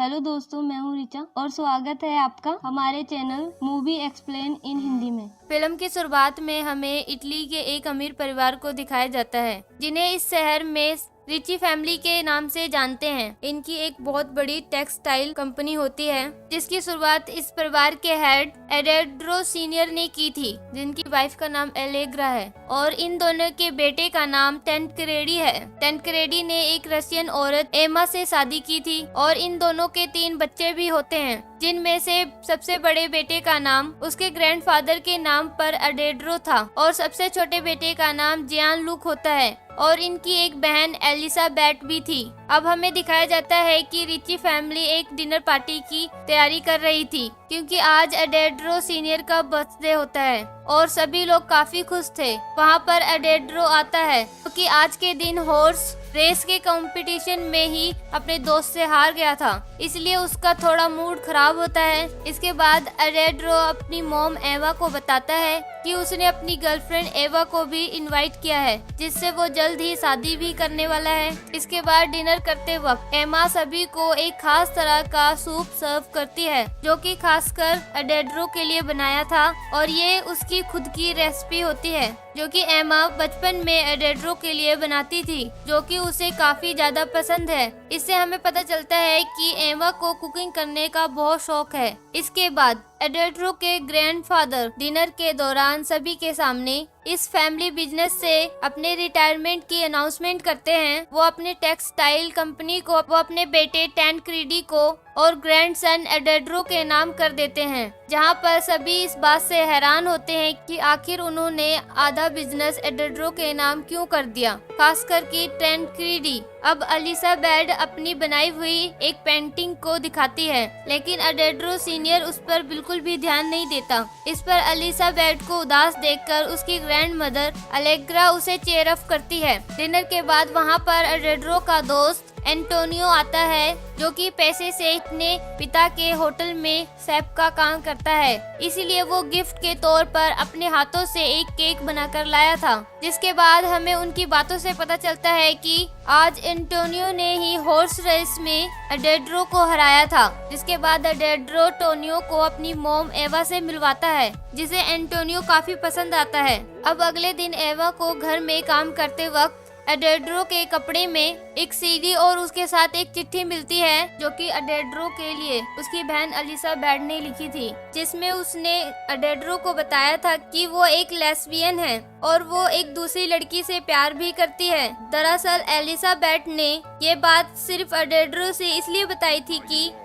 Hello दोस्तों, मैं हूँ रिचा और स्वागत है आपका हमारे channel movie explain in Hindi में। फिल्म की शुरुआत में हमें इटली के एक अमीर परिवार को दिखाया जाता है, जिन्हें इस शहर में रिची फैमिली के नाम से जानते हैं। इनकी एक बहुत बड़ी टेक्सटाइल कंपनी होती है, जिसकी शुरुआत इस परिवार के हेड एडेड्रो सीनियर ने की थी, जिनकी वाइफ का नाम एलेग्रा है और इन दोनों के बेटे का नाम टेनक्रेडी है। टेनक्रेडी ने एक रशियन औरत एमा से शादी की थी और इन दोनों के 3 बच्चे भी होते हैं, जिनमें से सबसे बड़े बेटे का नाम उसके ग्रैंडफादर के नाम पर एडेड्रो था और सबसे छोटे बेटे का नाम जियान लुक होता है और इनकी एक बहन एलिसाबेथ भी थी। अब हमें दिखाया जाता है कि रिची फैमिली एक डिनर पार्टी की तैयारी कर रही थी, क्योंकि आज एडेड्रो सीनियर का बर्थडे होता है और सभी लोग काफी खुश थे। वहाँ पर एडेड्रो आता है, क्योंकि आज के दिन हॉर्स रेस के कंपटीशन में ही अपने दोस्त से हार गया था, इसलिए उसका थोड़ा मूड खराब होता है। इसके बाद एडेड्रो अपनी मॉम एवा को बताता है कि उसने अपनी गर्लफ्रेंड एवा को भी इनवाइट किया है, जिससे वो जल्द ही शादी भी करने वाला है। इसके बाद डिनर करते वक्त एमा सभी को एक खास तरह का सूप सर्व करती है, जो कि खासकर एडेड्रो के लिए बनाया था और ये उसकी खुद की रेसिपी होती है, जो कि एमा बचपन में एडेड्रो के लिए बनाती थी, जो कि उसे काफी ज्यादा पसंद है। इससे हमें पता चलता है कि एमा को कुकिंग करने का बहुत शौक है। इसके बाद एडेड्रो के ग्रैंडफादर डिनर के दौरान सभी के सामने इस फैमिली बिजनेस से अपने रिटायरमेंट की अनाउंसमेंट करते हैं। वो अपने टेक्सटाइल कंपनी को वो अपने बेटे टेनक्रेडी को और ग्रैंडसन एडेड्रो के नाम कर देते हैं, जहां पर सभी इस बात से हैरान होते हैं कि आखिर उन्होंने आधा बिजनेस एडेड्रो के नाम क्यों कर दिया, खासकर कि टेनक्रेडी। अब एलिसाबेथ अपनी बनाई हुई एक पेंटिंग को दिखाती है, लेकिन एडेड्रो सीनियर उस पर बिल्कुल भी ध्यान नहीं देता। इस पर एलिसाबेथ को उदास देखकर उसकी ग्रैंड मदर एलेग्रा उसे चीयर अप करती है। डिनर के बाद वहाँ पर एडेड्रो का दोस्त एंटोनियो आता है, जो कि पैसे से अपने पिता के होटल में शेफ का काम करता है, इसीलिए वो गिफ्ट के तौर पर अपने हाथों से एक केक बनाकर लाया था। जिसके बाद हमें उनकी बातों से पता चलता है कि आज एंटोनियो ने ही हॉर्स रेस में एडेड्रो को हराया था। जिसके बाद एडेड्रो टोनियो को अपनी मॉम एवा से मिलवाता है, जिसे एंटोनियो काफी पसंद आता है। अब अगले दिन एवा को घर में काम करते वक्त एडेड्रो के कपड़े में एक सीडी और उसके साथ एक चिट्ठी मिलती है, जो कि एडेड्रो के लिए उसकी बहन एलिसाबेथ ने लिखी थी, जिसमें उसने एडेड्रो को बताया था कि वो एक लेस्बियन है और वो एक दूसरी लड़की से प्यार भी करती है। दरअसल एलिसाबेथ ने ये बात सिर्फ एडेड्रो से इसलिए बताई थी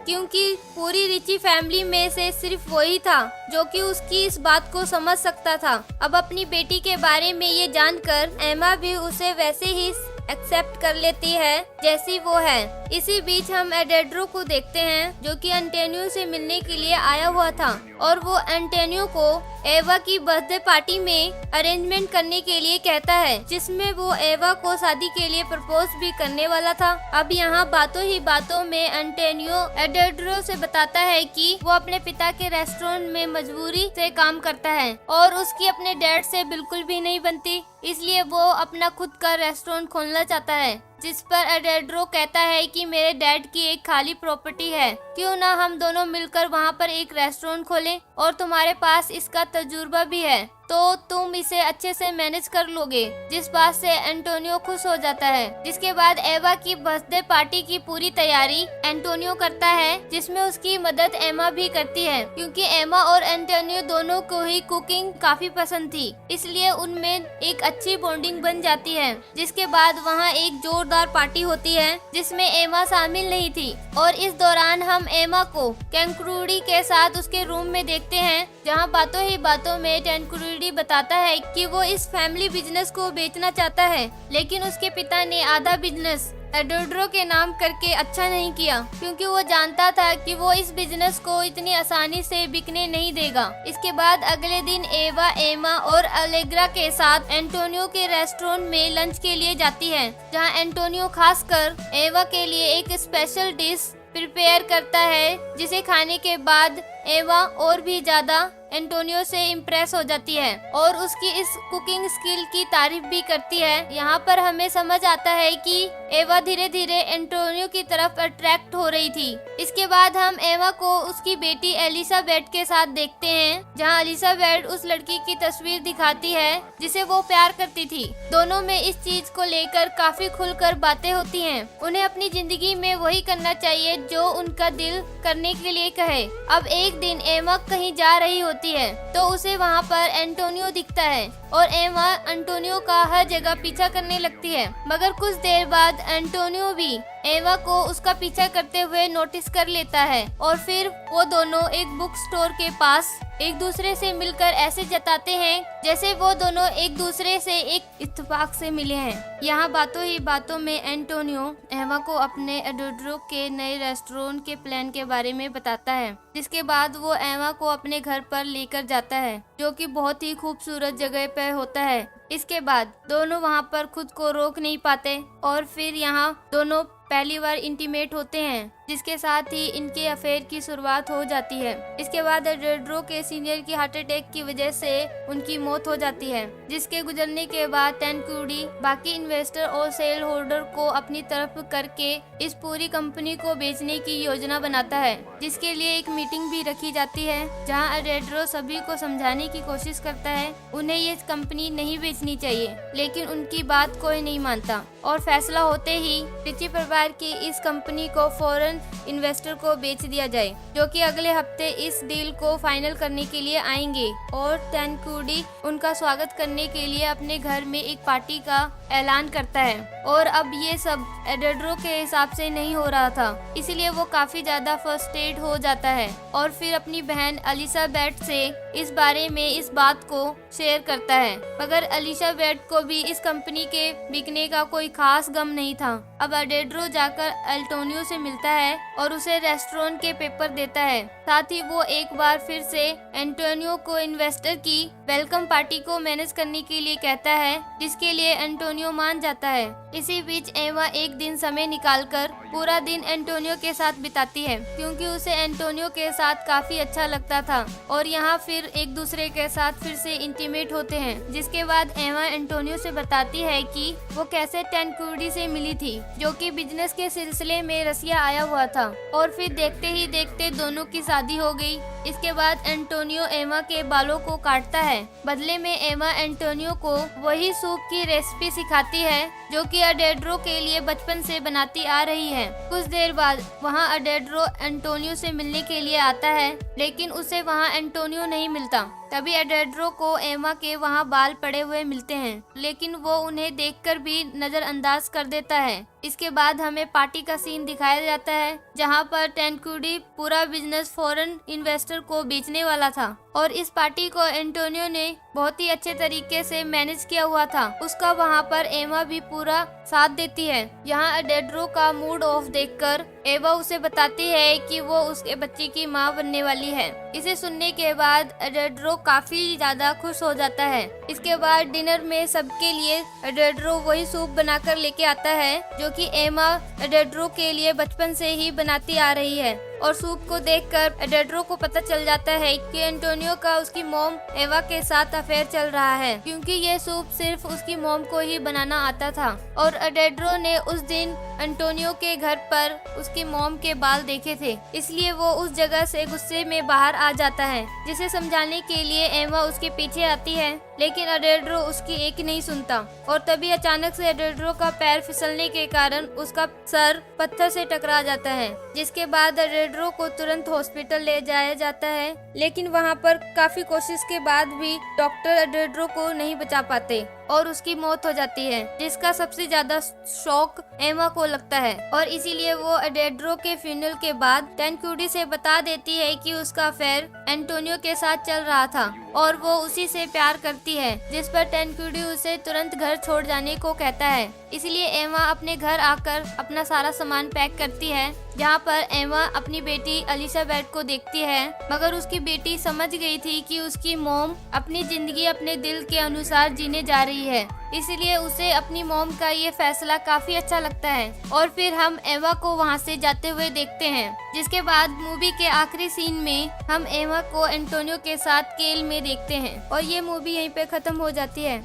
क्योंकि पूरी रिची फैमिली में से सिर्फ वही था जो कि उसकी इस बात को समझ सकता था। अब अपनी बेटी के बारे में ये जानकर एमा भी उसे वैसे ही एक्सेप्ट कर लेती है जैसी वो है। इसी बीच हम एडेड्रो को देखते हैं, जो कि एंटोनियो से मिलने के लिए आया हुआ था और वो एंटोनियो को एवा की बर्थडे पार्टी में अरेंजमेंट करने के लिए कहता है, जिसमें वो एवा को शादी के लिए प्रपोज भी करने वाला था। अब यहाँ बातों ही बातों में एंटोनियो एडेड्रो से बताता है कि वो अपने पिता के रेस्टोरेंट में मजबूरी से काम करता है और उसकी अपने डैड से बिल्कुल भी नहीं बनती, इसलिए वो अपना खुद का रेस्टोरेंट खोलना चाहता है। जिस पर एडेड्रो कहता है कि मेरे डैड की एक खाली प्रॉपर्टी है, क्यों ना हम दोनों मिलकर वहाँ पर एक रेस्टोरेंट खोलें और तुम्हारे पास इसका तजुर्बा भी है, तो तुम इसे अच्छे से मैनेज कर लोगे। जिस बात से एंटोनियो खुश हो जाता है। जिसके बाद एवा की बर्थडे पार्टी की पूरी तैयारी एंटोनियो करता है, जिसमें उसकी मदद एमा भी करती है, क्योंकि एमा और एंटोनियो दोनों को ही कुकिंग काफी पसंद थी, इसलिए उनमें एक अच्छी बॉन्डिंग बन जाती है। जिसके बाद वहाँ एक जोरदार पार्टी होती है, जिसमें एमा शामिल नहीं थी और इस दौरान हम एमा को टेनक्रेडी के साथ उसके रूम में देखते हैं, जहाँ बातों ही बातों में टेनक्रेडी बताता है कि वो इस फैमिली बिजनेस को बेचना चाहता है, लेकिन उसके पिता ने आधा बिजनेस एडेड्रो के नाम करके अच्छा नहीं किया, क्योंकि वो जानता था कि वो इस बिजनेस को इतनी आसानी से बिकने नहीं देगा। इसके बाद अगले दिन एवा, एमा और एलेग्रा के साथ एंटोनियो के रेस्टोरेंट में लंच के लिए जाती है, जहां एंटोनियो खासकर एवा के लिए एक स्पेशल डिश प्रिपेयर करता है, जिसे खाने के बाद एवा और भी ज्यादा एंटोनियो से इम्प्रेस हो जाती है और उसकी इस कुकिंग स्किल की तारीफ भी करती है। यहाँ पर हमें समझ आता है कि एवा धीरे धीरे एंटोनियो की तरफ अट्रैक्ट हो रही थी। इसके बाद हम एवा को उसकी बेटी एलिजाबेथ के साथ देखते हैं, जहां एलिजाबेथ उस लड़की की तस्वीर दिखाती है जिसे वो प्यार करती थी। दोनों में इस चीज को लेकर काफी खुलकर बातें होती हैं। उन्हें अपनी जिंदगी में वही करना चाहिए जो उनका दिल करने के लिए कहे। अब एक दिन एवा कहीं जा रही होती है तो उसे वहाँ पर एंटोनियो दिखता है और एवा एंटोनियो का हर जगह पीछा करने लगती है। मगर कुछ देर बाद एंटोनियो भी एवा को उसका पीछा करते हुए नोटिस कर लेता है और फिर वो दोनों एक बुक स्टोर के पास एक दूसरे से मिलकर ऐसे जताते हैं जैसे वो दोनों एक दूसरे से एक इत्तेफाक से मिले हैं। यहाँ बातों ही बातों में एंटोनियो एवा को अपने एडोड्रो के नए रेस्टोरेंट के प्लान के बारे में बताता है, जिसके बाद वो एवा को अपने घर पर लेकर जाता है, जो कि बहुत ही खूबसूरत जगह पर होता है। इसके बाद दोनों वहाँ पर खुद को रोक नहीं पाते और फिर यहाँ दोनों पहली बार इंटीमेट होते हैं, जिसके साथ ही इनके अफेयर की शुरुआत हो जाती है। इसके बाद एडोड्रो के सीनियर की हार्ट अटैक की वजह से उनकी मौत हो जाती है, जिसके गुजरने के बाद टैनक्रूडी बाकी इन्वेस्टर और शेयर होल्डर को अपनी तरफ करके इस पूरी कंपनी को बेचने की योजना बनाता है, जिसके लिए एक मीटिंग भी रखी जाती है, जहां एडोड्रो सभी को समझाने की कोशिश करता है उन्हें ये कंपनी नहीं बेचनी चाहिए, लेकिन उनकी बात कोई नहीं मानता और फैसला होते ही रिची परिवार की इस कंपनी को फॉरेन इन्वेस्टर को बेच दिया जाए, जो कि अगले हफ्ते इस डील को फाइनल करने के लिए आएंगे और टैनक्रूडी उनका स्वागत करने के लिए अपने घर में एक पार्टी का ऐलान करता है। और अब ये सब एडोड्रो के हिसाब से नहीं हो रहा था, इसलिए वो काफी ज्यादा फ्रस्ट्रेट हो जाता है और फिर अपनी बहन एलिजाबेथ से इस बारे में इस बात को शेयर करता है। मगर एलिजाबेथ को भी इस कंपनी के बिकने का कोई खास गम नहीं था। अब एडोड्रो जाकर एंटोनियो से मिलता है और उसे रेस्टोरेंट के पेपर देता है। साथ ही वो एक बार फिर से एंटोनियो को इन्वेस्टर की वेलकम पार्टी को मैनेज करने के लिए कहता है, जिसके लिए एंटोनियो मान जाता है। इसी बीच एवा एक दिन समय निकालकर पूरा दिन एंटोनियो के साथ बिताती है, क्योंकि उसे एंटोनियो के साथ काफी अच्छा लगता था और यहाँ फिर एक दूसरे के साथ फिर से इंटीमेट होते हैं। जिसके बाद एवा एंटोनियो से बताती है कि वो कैसे टैनक्रूडी से मिली थी, जो कि बिजनेस के सिलसिले में रसिया आया हुआ था, और फिर देखते ही देखते दोनों की शादी हो गई। इसके बाद एंटोनियो एवा के बालों को काटता है। बदले में एवा एंटोनियो को वही सूप की रेसिपी सिखाती है जो कि एडोड्रो के लिए बचपन से बनाती आ रही है। कुछ देर बाद वहाँ एडोड्रो एंटोनियो से मिलने के लिए आता है, लेकिन उसे वहाँ एंटोनियो नहीं मिलता। तभी एडोड्रो को एवा के वहाँ बाल पड़े हुए मिलते हैं, लेकिन वो उन्हें देखकर भी नजरअंदाज कर देता है। इसके बाद हमें पार्टी का सीन दिखाया जाता है, जहाँ पर टैनक्रूडी पूरा बिजनेस फॉरेन इन्वेस्टर को बेचने वाला था और इस पार्टी को एंटोनियो ने बहुत ही अच्छे तरीके से मैनेज किया हुआ था। उसका वहाँ पर एवा भी पूरा साथ देती है। यहाँ एडोड्रो का मूड ऑफ देखकर एवा उसे बताती है कि वो उसके बच्चे की माँ बनने वाली है। इसे सुनने के बाद एडोड्रो काफी ज्यादा खुश हो जाता है। इसके बाद डिनर में सबके लिए एडोड्रो वही सूप बनाकर लेके आता है जो कि एमा एडोड्रो के लिए बचपन से ही बनाती आ रही है। और सूप को देखकर एडोड्रो को पता चल जाता है कि एंटोनियो का उसकी मॉम एवा के साथ अफेयर चल रहा है, क्योंकि ये सूप सिर्फ उसकी मॉम को ही बनाना आता था और एडोड्रो ने उस दिन एंटोनियो के घर पर उसकी मॉम के बाल देखे थे, इसलिए वो उस जगह से गुस्से में बाहर आ जाता है। जिसे समझाने के लिए एवा उसके पीछे आती है, लेकिन एडोड्रो उसकी एक नहीं सुनता और तभी अचानक से एडोड्रो का पैर फिसलने के कारण उसका सर पत्थर से टकरा जाता है, जिसके बाद एडोड्रो को तुरंत हॉस्पिटल ले जाया जाता है। लेकिन वहाँ पर काफी कोशिश के बाद भी डॉक्टर एडोड्रो को नहीं बचा पाते और उसकी मौत हो जाती है, जिसका सबसे ज्यादा शौक एमा को लगता है और इसीलिए वो एडोड्रो के फ्यूनरल के बाद टैनक्रूडी से बता देती है कि उसका अफेयर एंटोनियो के साथ चल रहा था और वो उसी से प्यार करती है, जिस पर टैनक्रूडी उसे तुरंत घर छोड़ जाने को कहता है। इसलिए एमा अपने घर आकर अपना सारा सामान पैक करती है, जहाँ पर एमा अपनी बेटी एलिजाबेथ को देखती है, मगर उसकी बेटी समझ गई थी कि उसकी मॉम अपनी जिंदगी अपने दिल के अनुसार जीने जा रही है, इसलिए उसे अपनी मॉम का ये फैसला काफी अच्छा लगता है। और फिर हम एवा को वहाँ से जाते हुए देखते हैं, जिसके बाद मूवी के आखिरी सीन में हम एवा को एंटोनियो के साथ केल में देखते हैं और ये मूवी यहीं पे खत्म हो जाती है।